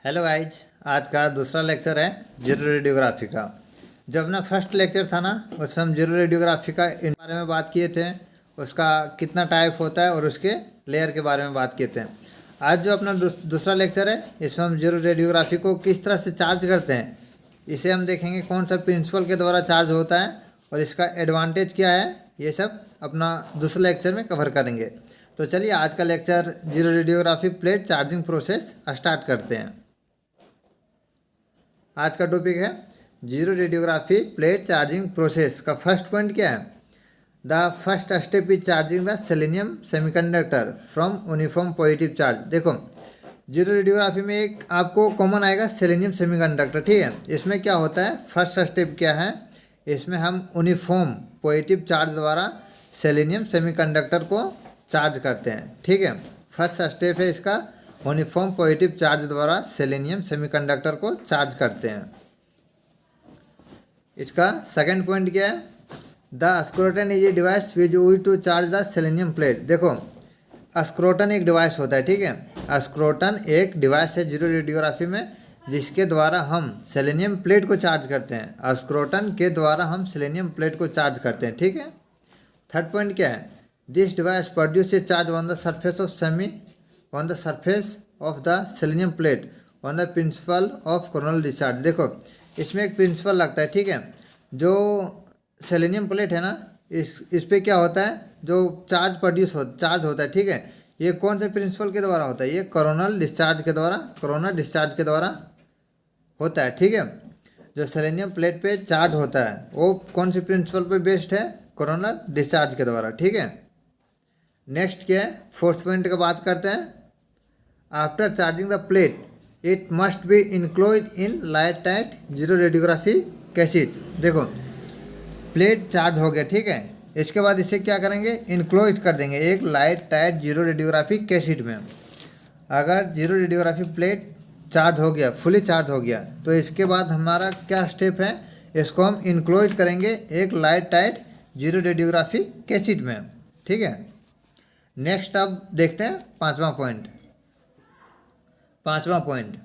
Hello guys, आज का दूसरा लेक्चर है जीरो रेडियोग्राफी का। जब ना फर्स्ट लेक्चर था ना, उसमें हम जीरो रेडियोग्राफी का इन बारे में बात किए थे, उसका कितना टाइप होता है और उसके लेयर के बारे में बात किए थे। आज जो अपना दूसरा लेक्चर है, इसमें हम जीरो रेडियोग्राफी को किस तरह से चार्ज करते हैं, इसे हम देखेंगे। कौन सा प्रिंसिपल के द्वारा चार्ज होता है और इसका एडवांटेज क्या है, ये सब अपना दूसरे लेक्चर में कवर करेंगे। तो चलिए आज का lecture zero radiography plate charging process start करते हैं। आज का टॉपिक है zero radiography plate charging process का फर्स्ट पॉइंट क्या है। The first step is charging the selenium semiconductor from uniform positive charge. देखो, जीरो रेडियोग्राफी में एक आपको कॉमन आएगा सेलेनियम सेमीकंडक्टर, ठीक है। इसमें क्या होता है, फर्स्ट स्टेप क्या है, इसमें हम यूनिफॉर्म पॉजिटिव चार्ज द्वारा सेलेनियम सेमीकंडक्टर को चार्ज करते हैं, ठीक है। फर्स्ट स्टेप है इसका, यूनिफॉर्म पॉजिटिव चार्ज द्वारा सेलेनियम सेमीकंडक्टर को चार्ज करते हैं। इसका सेकंड पॉइंट क्या है, the scorotron is a device which use to charge the selenium plate. देखो, स्क्रोटन एक डिवाइस होता है, ठीक है। स्क्रोटन एक डिवाइस है जीरो रेडियोग्राफी में, जिसके द्वारा हम सेलेनियम प्लेट को चार्ज करते हैं। स्क्रोटन के द्वारा हम सेलेनियम प्लेट को चार्ज करते हैं, ठीक है। थर्ड पॉइंट क्या है, this device produce a charge on the surface of the selenium plate on the principle of coronal discharge. देखो, इसमें एक प्रिंसिपल लगता है, ठीक है। जो सेलेनियम प्लेट है ना, इस पे क्या होता है, जो चार्ज चार्ज होता है, ठीक है। ये कौन से प्रिंसिपल के द्वारा होता है, ये कोरोनल डिस्चार्ज के द्वारा होता है, ठीक है। जो सेलेनियम प्लेट पे चार्ज होता है वो कौन से प्रिंसिपल पे बेस्ड है, कोरोनल डिस्चार्ज के द्वारा, ठीक है। नेक्स्ट क्या है, फोर्थ पॉइंट का बात करते हैं। After charging the plate it must be enclose in light tight xero radiography cassette. देखो, प्लेट चार्ज हो गया, ठीक है। इसके बाद इसे क्या करेंगे, इनक्लोज कर देंगे एक light tight xero radiography cassette में। अगर जीरो रेडियोग्राफी प्लेट चार्ज हो गया, फुली चार्ज हो गया, तो इसके बाद हमारा क्या स्टेप है, इसको हम इनक्लोज करेंगे एक light tight xero radiography cassette में, ठीक है। नेक्स्ट अब देखते हैं पांचवा point,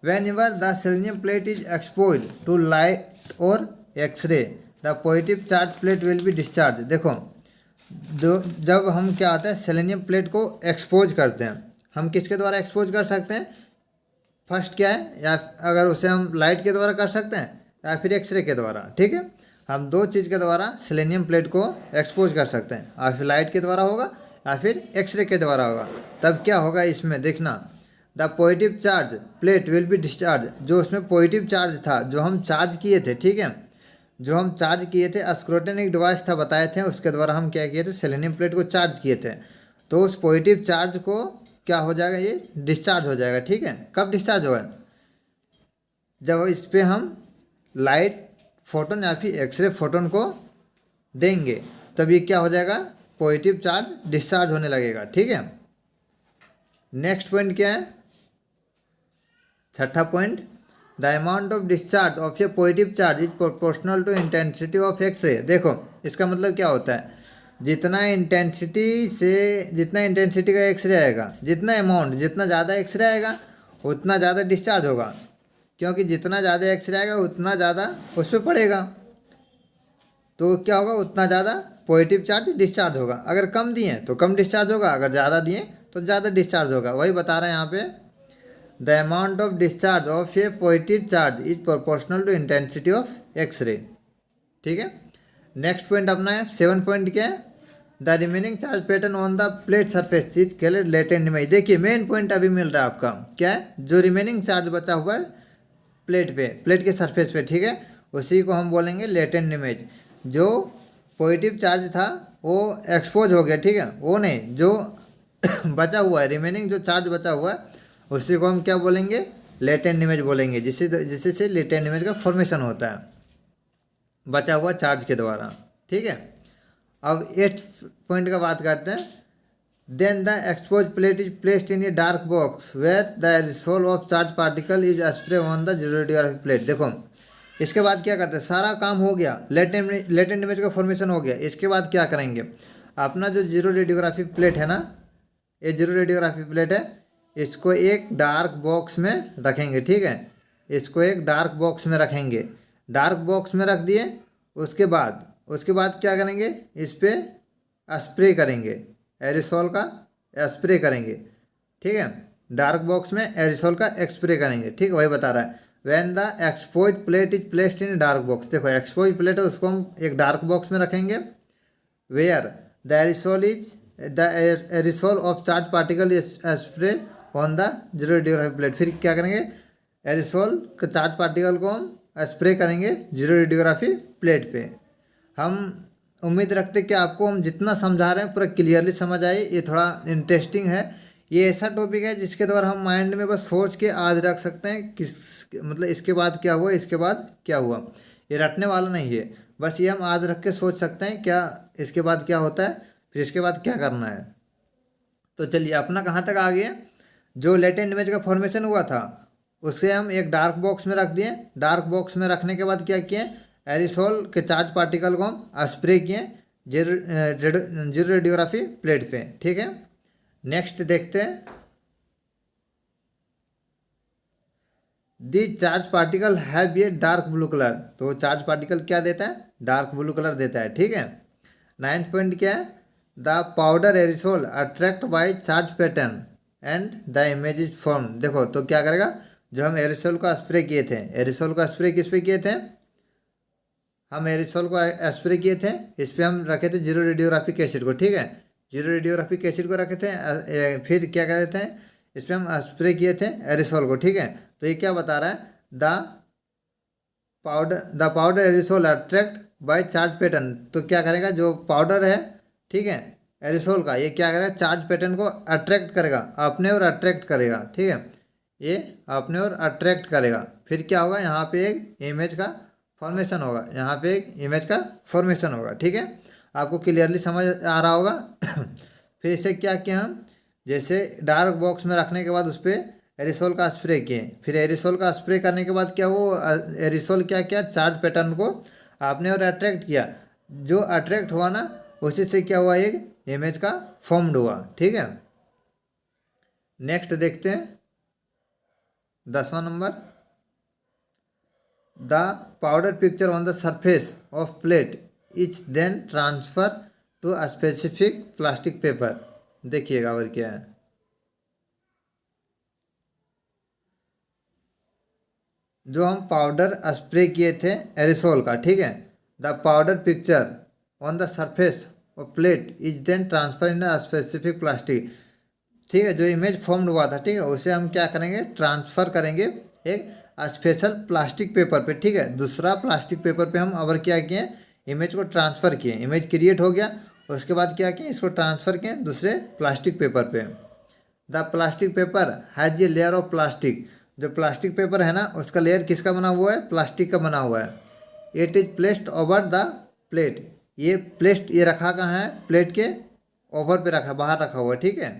whenever the selenium plate is expose to light और X ray the positive charge plate will be discharge. देखो, जब हम क्या होता है, सेलेनियम प्लेट को एक्सपोज करते हैं, हम किसके द्वारा एक्सपोज कर सकते हैं, फर्स्ट क्या है, या अगर उसे हम लाइट के द्वारा कर सकते हैं या फिर एक्सरे के द्वारा, ठीक है। हम दो चीज़ के द्वारा सेलेनियम प्लेट को एक्सपोज कर सकते हैं, या फिर लाइट के द्वारा होगा या फिर एक्सरे के द्वारा होगा। तब क्या होगा, इसमें देखना, the positive charge plate will be discharge. जो उसमें पॉजिटिव चार्ज था, जो हम चार्ज किए थे, ठीक है, जो हम चार्ज किए थे, स्क्रोटन एक डिवाइस था बताए थे, उसके द्वारा हम क्या किए थे, सेलेनियम प्लेट को चार्ज किए थे। तो उस पॉजिटिव चार्ज को क्या हो जाएगा, ये डिस्चार्ज हो जाएगा, ठीक है। कब डिस्चार्ज होगा, जब इस पर हम लाइट फोटोन या फिर एक्सरे फोटोन को देंगे, तब ये क्या हो जाएगा, पॉजिटिव चार्ज डिस्चार्ज होने लगेगा, ठीक है। नेक्स्ट पॉइंट क्या है, छठा point, the amount of discharge of a positive charge is proportional to intensity of x-ray. देखो, इसका मतलब क्या होता है, जितना इंटेंसिटी का एक्सरे आएगा, जितना ज़्यादा एक्सरे आएगा उतना ज़्यादा डिस्चार्ज होगा, क्योंकि जितना ज़्यादा एक्सरे आएगा उतना ज़्यादा उस पर पड़ेगा, तो क्या होगा, उतना ज़्यादा पॉजिटिव चार्ज डिस्चार्ज होगा। अगर कम दिए तो कम डिस्चार्ज होगा, अगर ज़्यादा दिए तो ज़्यादा डिस्चार्ज होगा। वही बता रहे हैं यहाँ पे, the amount of discharge of a positive charge is proportional to intensity of x-ray, ठीक है। नेक्स्ट पॉइंट अपना है 7 पॉइंट क्या है, the remaining charge pattern on the plate surface is called latent image. देखिए, मेन पॉइंट अभी मिल रहा है आपका, क्या है, जो रिमेनिंग चार्ज बचा हुआ है प्लेट के सरफेस पे, ठीक है, उसी को हम बोलेंगे लेटेंट इमेज। जो पॉजिटिव चार्ज था वो एक्सपोज हो गया, ठीक है, वो नहीं, जो बचा हुआ है, रिमेनिंग जो चार्ज बचा हुआ है, उसी को हम क्या बोलेंगे, लेटेंट इमेज बोलेंगे, जिससे लेटेंट इमेज का फॉर्मेशन होता है बचा हुआ चार्ज के द्वारा, ठीक है। अब 8 पॉइंट का बात करते हैं, then the expose plate is placed in a dark box where the resolve of charge particle is spray on the xero radiography plate. देखो, इसके बाद क्या करते हैं, सारा काम हो गया, लेटेंट इमेज का फॉर्मेशन हो गया। इसके बाद क्या करेंगे, अपना जो जीरो रेडियोग्राफी प्लेट है ना, ये जीरो रेडियोग्राफी प्लेट है, इसको एक डार्क बॉक्स में रखेंगे, ठीक है। इसको एक डार्क बॉक्स में रखेंगे, डार्क बॉक्स में रख दिए। उसके बाद क्या करेंगे, इस पर स्प्रे करेंगे, एरिसोल का स्प्रे करेंगे, ठीक है। डार्क बॉक्स में एरिसोल का स्प्रे करेंगे, ठीक है, वही बता रहा है। When the expose plate is placed in dark box, देखो एक्सपोज प्लेट है उसको हम एक डार्क बॉक्स में रखेंगे। Where the aerosol of charge particle is spray on the xero radiography plate. फिर क्या करेंगे, एरिसोल के चार्ज पार्टिकल को हम स्प्रे करेंगे जीरो रेडियोग्राफी प्लेट पे। हम उम्मीद रखते कि आपको हम जितना समझा रहे हैं पूरा क्लियरली समझ आए। ये थोड़ा इंटरेस्टिंग है, ये ऐसा टॉपिक है जिसके द्वारा हम माइंड में बस सोच के आज रख सकते हैं किस मतलब इसके बाद क्या हुआ, इसके बाद क्या हुआ। ये रटने वाला नहीं है, बस ये हम आज रख के सोच सकते हैं क्या इसके बाद क्या होता है, फिर इसके बाद क्या करना है। तो चलिए अपना कहाँ तक आ गया, जो लेटेंट इमेज का फॉर्मेशन हुआ था उसे हम एक डार्क बॉक्स में रख दिए। डार्क बॉक्स में रखने के बाद क्या किए, एरिसोल के चार्ज पार्टिकल को हम स्प्रे किए जीरो रेडियोग्राफी प्लेट पे, ठीक है। नेक्स्ट देखते हैं, the charge particle have a dark blue colour. तो चार्ज पार्टिकल क्या देता है, डार्क ब्लू कलर देता है, ठीक है। 9th पॉइंट क्या है, the powder aerosol attract by charge pattern and the image is form. देखो तो क्या करेगा, जो हम एरिसोल का स्प्रे किए थे, एरिसोल का स्प्रे किस पे किए थे, हम एरिसोल को स्प्रे किए थे, इस पर हम रखे थे जीरो रेडियोग्राफिक एसिड को, ठीक है। जीरो रेडियोग्राफिक एसिड को रखे थे, फिर क्या कर रहे थे, इस पर हम स्प्रे किए थे एरिसोल को, ठीक है। तो ये क्या बता रहा है, the powder aerosol attract by charge pattern. तो क्या करेगा, जो पाउडर है, ठीक है, एरिसोल का, ये क्या करेगा, चार्ज पैटर्न को अट्रैक्ट करेगा, अपने और अट्रैक्ट करेगा, ठीक है। ये अपने और अट्रैक्ट करेगा। फिर क्या होगा, यहाँ पे एक इमेज का फॉर्मेशन होगा, यहाँ पे एक इमेज का फॉर्मेशन होगा, ठीक है। आपको क्लियरली समझ आ रहा होगा। फिर इसे क्या किया हम, जैसे डार्क बॉक्स में रखने के बाद उस पर एरिसोल का स्प्रे किए। फिर एरिसोल का स्प्रे करने के बाद क्या, वो एरिसोल क्या किया, चार्ज पैटर्न को आपने और अट्रैक्ट किया। जो अट्रैक्ट हुआ ना, उसी से क्या हुआ, एक इमेज का फॉर्म्ड हुआ, ठीक है। नेक्स्ट देखते हैं 10वां number, the powder picture on the surface of plate is then transfer to a specific plastic paper. देखिएगा और क्या है, जो हम पाउडर स्प्रे किए थे एरिसोल का, ठीक है, the powder picture on the surface of plate is then transfer in a specific plastic, ठीक है। जो इमेज फॉर्म्ड हुआ था, ठीक है, उसे हम क्या करेंगे, ट्रांसफ़र करेंगे एक स्पेशल प्लास्टिक पेपर पे, ठीक है। दूसरा प्लास्टिक पेपर पे हम अब क्या किए, इमेज को ट्रांसफ़र किए, इमेज क्रिएट हो गया। उसके बाद क्या किए, इसको ट्रांसफ़र किए दूसरे प्लास्टिक पेपर पे। The plastic paper has a layer of plastic. जो प्लास्टिक पेपर है ना, उसका लेयर किसका बना हुआ है, प्लास्टिक का बना हुआ है। It is placed over the plate. ये प्लेस्ड, ये रखा कहाँ है, प्लेट के ओवर पे रखा, बाहर रखा हुआ है, ठीक है।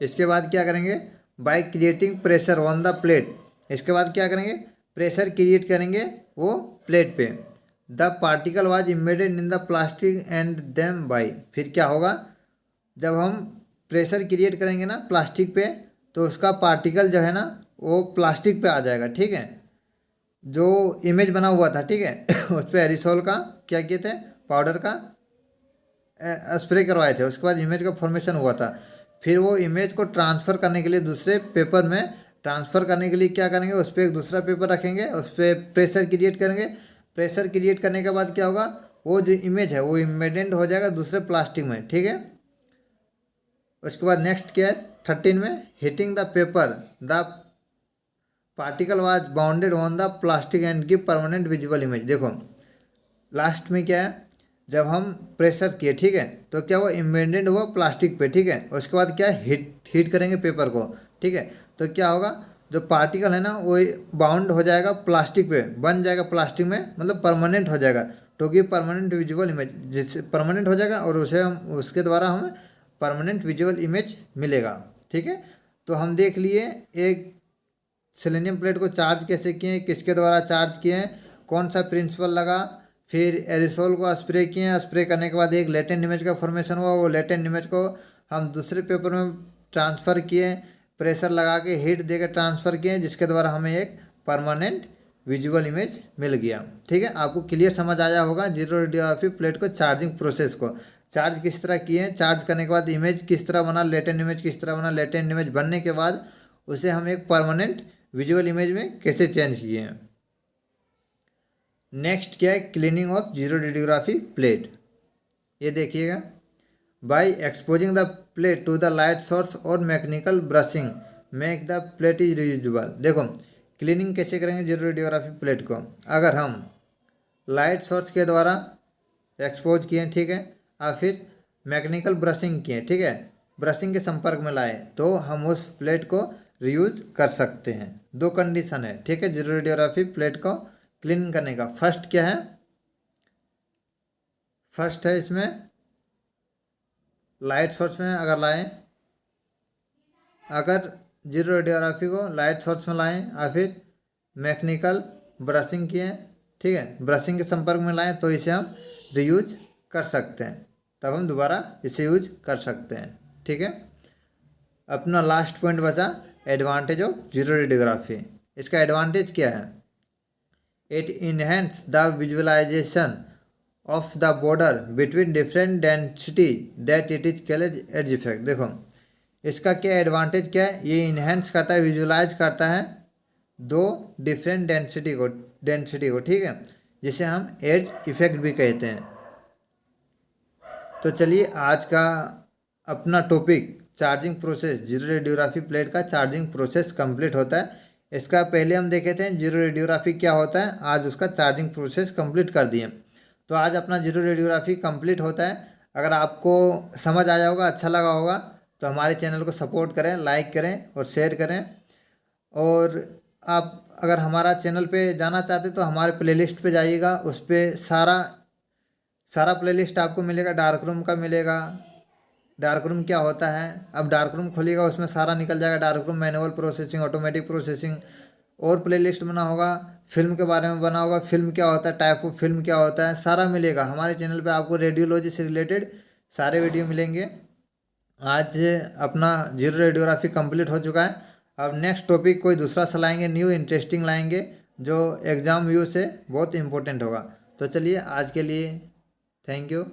इसके बाद क्या करेंगे, by creating pressure on the plate. इसके बाद क्या करेंगे, प्रेशर क्रिएट करेंगे वो प्लेट पे। The particle was embedded in the plastic and them by. फिर क्या होगा, जब हम प्रेशर क्रिएट करेंगे ना प्लास्टिक पे, तो उसका पार्टिकल जो है ना वो प्लास्टिक पे आ जाएगा, ठीक है। जो इमेज बना हुआ था, ठीक है, उस पर एरिसोल का क्या किए थे, पाउडर का स्प्रे करवाए थे। उसके बाद इमेज का फॉर्मेशन हुआ था। फिर वो इमेज को ट्रांसफ़र करने के लिए दूसरे पेपर में ट्रांसफ़र करने के लिए क्या करेंगे, उस पर एक दूसरा पेपर रखेंगे, उस पर प्रेशर क्रिएट करेंगे। प्रेशर क्रिएट करने के बाद क्या होगा, वो जो इमेज है वो इम्बेडेड हो जाएगा दूसरे प्लास्टिक में, ठीक है। उसके बाद नेक्स्ट क्या है 13 में, heating the paper the particle was bounded on the plastic and give permanent visual image. देखो लास्ट में क्या है, जब हम प्रेशर किए, ठीक है, तो क्या वो इम्बेडेड हुआ प्लास्टिक पे, ठीक है। उसके बाद क्या है, हीट करेंगे पेपर को, ठीक है। तो क्या होगा, जो पार्टिकल है ना वो बाउंड हो जाएगा प्लास्टिक पे, बन जाएगा प्लास्टिक में, मतलब परमानेंट हो जाएगा। To give permanent visual image, जिससे परमानेंट हो जाएगा और उसे हम उसके द्वारा हमें परमानेंट विजुअल इमेज मिलेगा, ठीक है। तो हम देख लिए एक सेलेनियम प्लेट को चार्ज कैसे किए, किसके द्वारा चार्ज किए, कौन सा प्रिंसिपल लगा। फिर एरिसोल को स्प्रे किए, स्प्रे करने के बाद एक लेटेंट इमेज का फॉर्मेशन हुआ, वो लेटेंट इमेज को हम दूसरे पेपर में ट्रांसफ़र किए, प्रेशर लगा के हीट देकर ट्रांसफ़र किए, जिसके द्वारा हमें एक परमानेंट विजुअल इमेज मिल गया। ठीक है, आपको क्लियर समझ आया होगा जीरो रेडियोग्राफी प्लेट को चार्जिंग प्रोसेस को चार्ज किस तरह किए, चार्ज करने के बाद इमेज किस तरह बना, लेटेंट इमेज किस तरह बना, लेटेंट इमेज बनने के बाद उसे हम एक परमानेंट विजुअल इमेज में कैसे चेंज किए हैं। नेक्स्ट क्या है, cleaning of xero radiography plate. ये देखिएगा, by exposing the plate to the light source और mechanical brushing make the plate is reusable. देखो क्लीनिंग कैसे करेंगे जीरो रेडियोग्राफी प्लेट को, अगर हम लाइट सोर्स के द्वारा एक्सपोज किए, ठीक है, या फिर मैकेनिकल ब्रशिंग किए, ठीक है, ब्रशिंग के संपर्क में लाए, तो हम उस प्लेट को रीयूज कर सकते हैं। दो कंडीशन है, ठीक है, जीरो रेडियोग्राफी प्लेट को क्लीन करने का। फर्स्ट क्या है, फर्स्ट है इसमें लाइट सोर्स में अगर लाएं, अगर जीरो रेडियोग्राफी को लाइट सोर्स में लाएं या फिर मैकेनिकल ब्रशिंग किए, ठीक है, ब्रशिंग के संपर्क में लाएं, तो इसे हम रीयूज कर सकते हैं, तब हम दोबारा इसे यूज कर सकते हैं। ठीक है, अपना लास्ट पॉइंट बचा एडवांटेज ऑफ जीरो रेडियोग्राफी। इसका एडवांटेज क्या है, it enhance the visualisation of the border between different density that it is called edge effect. देखो इसका क्या एडवांटेज क्या है, ये इन्हेंस करता है, विजुलाइज करता है दो डिफरेंट डेंसिटी को, ठीक है, जिसे हम एज इफेक्ट भी कहते हैं। तो चलिए आज का अपना topic charging process, zero radiography plate का चार्जिंग प्रोसेस कंप्लीट होता है। इसका पहले हम देखे थे जीरो रेडियोग्राफी क्या होता है, आज उसका चार्जिंग प्रोसेस कंप्लीट कर दिए। तो आज अपना जीरो रेडियोग्राफी कंप्लीट होता है। अगर आपको समझ आया होगा, अच्छा लगा होगा, तो हमारे चैनल को सपोर्ट करें, लाइक करें और शेयर करें। और आप अगर हमारा चैनल पे जाना चाहते तो हमारे प्लेलिस्ट पे जाइएगा, उस पर सारा प्लेलिस्ट आपको मिलेगा। डार्क रूम का मिलेगा, डार्क रूम क्या होता है, अब डार्क रूम खोलिएगा उसमें सारा निकल जाएगा, dark room, manual processing, automatic processing, और प्लेलिस्ट बना होगा, फिल्म के बारे में बना होगा, फिल्म क्या होता है, टाइप ऑफ फिल्म क्या होता है, सारा मिलेगा हमारे चैनल पे। आपको रेडियोलॉजी से रिलेटेड सारे वीडियो मिलेंगे। आज अपना जीरो रेडियोग्राफी कंप्लीट हो चुका है। अब नेक्स्ट टॉपिक कोई दूसरा सा लाएंगे, न्यू इंटरेस्टिंग लाएंगे, जो एग्ज़ाम व्यू से बहुत इंपॉर्टेंट होगा। तो चलिए आज के लिए थैंक यू।